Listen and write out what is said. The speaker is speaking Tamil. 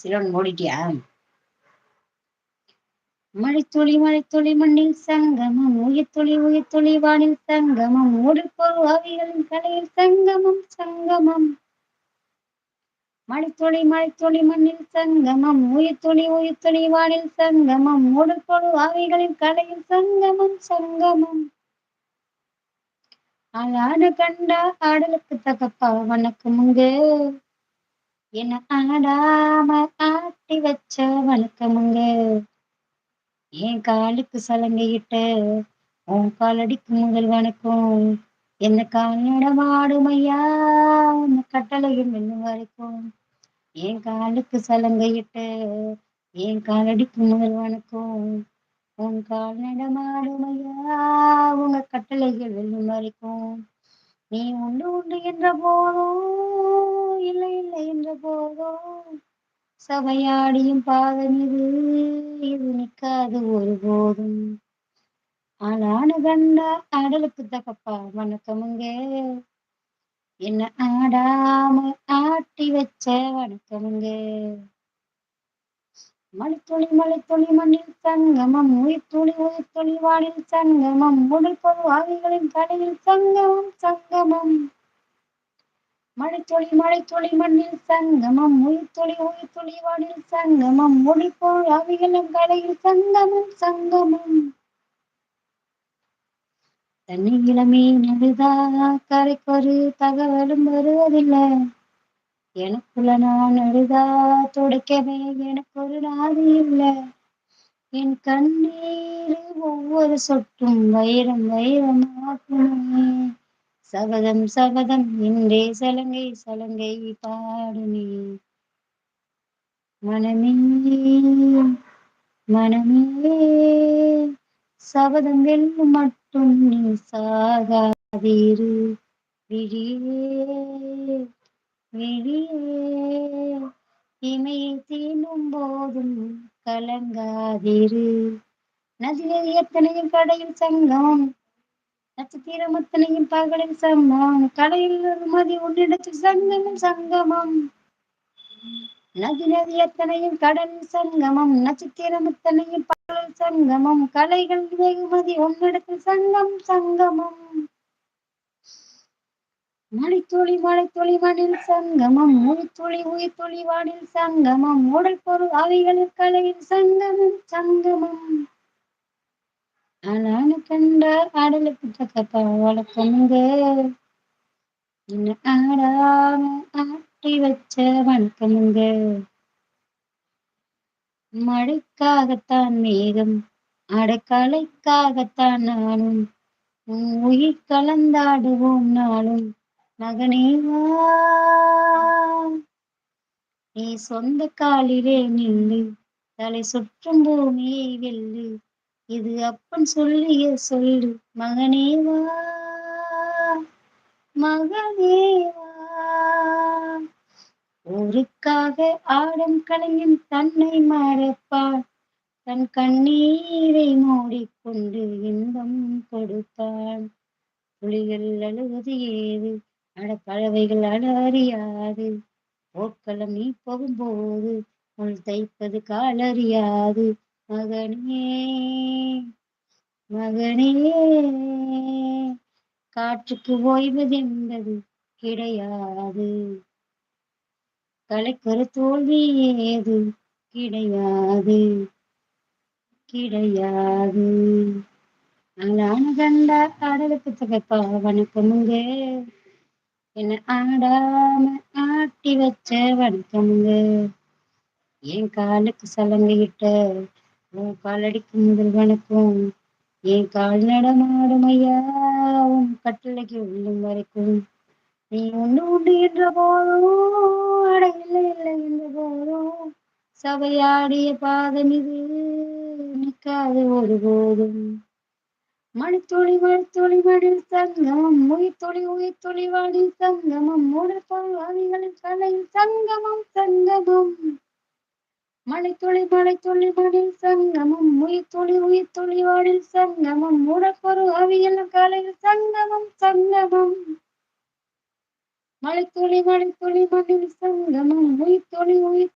சிலோன் ஓடிட்டியா? மழைத்துளி மழைத்துளி மண்ணில் சங்கமம், உயிர்த்துளி உயிர்த்துளி வானில் சங்கமம், உடற்பொரு ஆவிகளின் கலையில் சங்கமம் சங்கமம். மழைத்துளி மழைத்துளி மண்ணில் சங்கமம், உயிர்த்துளி உயிர்த்துளி வானில் சங்கமம், உடற்பொரு ஆவிகளின் கலையில் சங்கமம் சங்கமம். ஆளான கண்டா ஆடலுக்கு தகப்பா வணக்கமுங்க, என்ன ஆடாம ஆட்டி வச்ச வணக்கமுங்க. என் காலுக்கு சலங்கையிட்ட உன் காலடிக்கு முதல் வணக்கம், என்ன கால்நடமாடும் ஐயா உன் கட்டளையும் இன்னும் வரைக்கும். என் காலுக்கு சலங்கையிட்ட என் காலடிக்கு முதல் வணக்கம், உன் கால்நடமாடும் ஐயா உங்க கட்டளைகள் வெல்லும் வரைக்கும். நீ உண்டு உண்டு என்ற போதும் இல்லை இல்லை என்ற போதும் சபையாடியும் பாதம் இது நிற்காது ஒருபோதும். ஆளான கண்டா ஆடலுக்கு தகப்பா வணக்கமுங்க, என்ன ஆடாம ஆட்டி வச்ச வணக்கமுங்க. மழைத்துளி மழைத்துளி மண்ணில் சங்கமம், உயிர்த்துளி உயிர்த்துளி வானில் சங்கமம், உடல் பொது ஆவிகளின் கடையில் சங்கமம் சங்கமம். மழைத்துளி மழைத்துளி மண்ணில் சங்கமம், உயிர்த்துளி உயிர்த்துளி வானில் சங்கமம், உடல் பொது ஆவிகளின் கடையில் சங்கமம் சங்கமம். தண்ணீரிலமே நடுதா கரைக்கொரு தகவலும் வருவதில்லை, எனக்குள்ள நான் அழுதா துடைக்கவே எனக்கு ஒரு நாதி இல்லை. என் கண்ணீர் ஒவ்வொரு சொட்டும் வைரம் வைரமாகுமே, சபதம் சபதம் இன்றே சலங்கை சலங்கை பாடுமே. மனமே மனமே சபதம் வெல்லும் மட்டும் நீ சாகாதீரு, விழியே விழியே இமையை தீண்டும் போதும் கலங்காதிரு. நதியில் எத்தனையும் கடையில் சங்கம், நட்சத்திரம் அத்தனையும் பகலில் சங்கம், கடையில் மதி உன்னிடத்தில் சங்கமம் சங்கமம். நதி நதி எத்தனையும் கடலில் சங்கமம், நட்சத்திரம் எத்தனையும் பகலில் சங்கமம், கலைகள் வெகுமதி உன்னிடத்தில் சங்கம் சங்கமம். மழைத்துளி மழைத்துளி மண்ணில் சங்கமம், உயிர்த்துளி உயிர்த்துளி வானில் சங்கமம், உடல் பொருள் அவைகளில் கலையில் சங்கமம் சங்கமம். ஆளான கண்டா ஆடலுக்கு தகப்பா வணக்கமுங்க, என்ன ஆடாம ஆட்டி வச்ச வணக்கமுங்க. மழைக்காகத்தான் மேகம், அடக்கலைக்காகத்தான் நானும், உன் உயிர் கலந்தாடுவோம் நாளும். மகனேவா நீ சொந்த காலிலே நில்லு, தலை சுற்றும் பூமியை வெல்லு, இது அப்பன் சொல்லிய சொல்லு. மகனேவா மகனேவா, ஊருக்காக ஆடும் கலைஞன் தன்னை மறப்பான், தன் கண்ணீரை மூடிக்கொண்டு இன்பம் கொடுப்பான். புலிகள் அழுவது ஏது, பறவைகள் அழ அறியாது, போர்க்களம் நீ போகும்போது உள் தைப்பது காலறியாது. மகனே மகனே காற்றுக்கு ஓய்வதென்பது கிடையாது, கலைக்கொரு தோல்வி ஏது கிடையாது கிடையாது. ஆளான கண்டா ஆடலுக்கு தகப்பா வணக்கமுங்க, என்ன ஆடாம ஆட்டி வச்ச வணக்கமுங்க. என் காலுக்கு சலங்கையிட்ட உன் காலடிக்கு முதல் வணக்கம், என் கால் நடமாடும் ஐயா உன் கட்டளைக்கு உள்ளும் வரைக்கும். நீ உண்டு உண்டு என்ற போதும் அட இல்லை இல்லை என்ற போதும் சபையாடிய பாதம் இது நிற்காது ஒருபோதும். மணித்துளி மணித்துளி மணில் சங்கமம், உயிர்த்துளி உயிர்த்துளி வானில் சங்கமம், உடற்பொருள் ஆவிகளின் கலையில் சங்கமம் சங்கமம். மழைத்துளி மழைத்துளி மணில் சங்கமம், உயிர்த்துளி உயிர்த்துளி வானில் சங்கமம், உடற்பொருள் ஆவிகளின் கலையில் சங்கமம் சங்கமம். மழைத்துளி மழைத்துளி மண்ணில் சங்கமம், உயிர்த்துளி உயிர்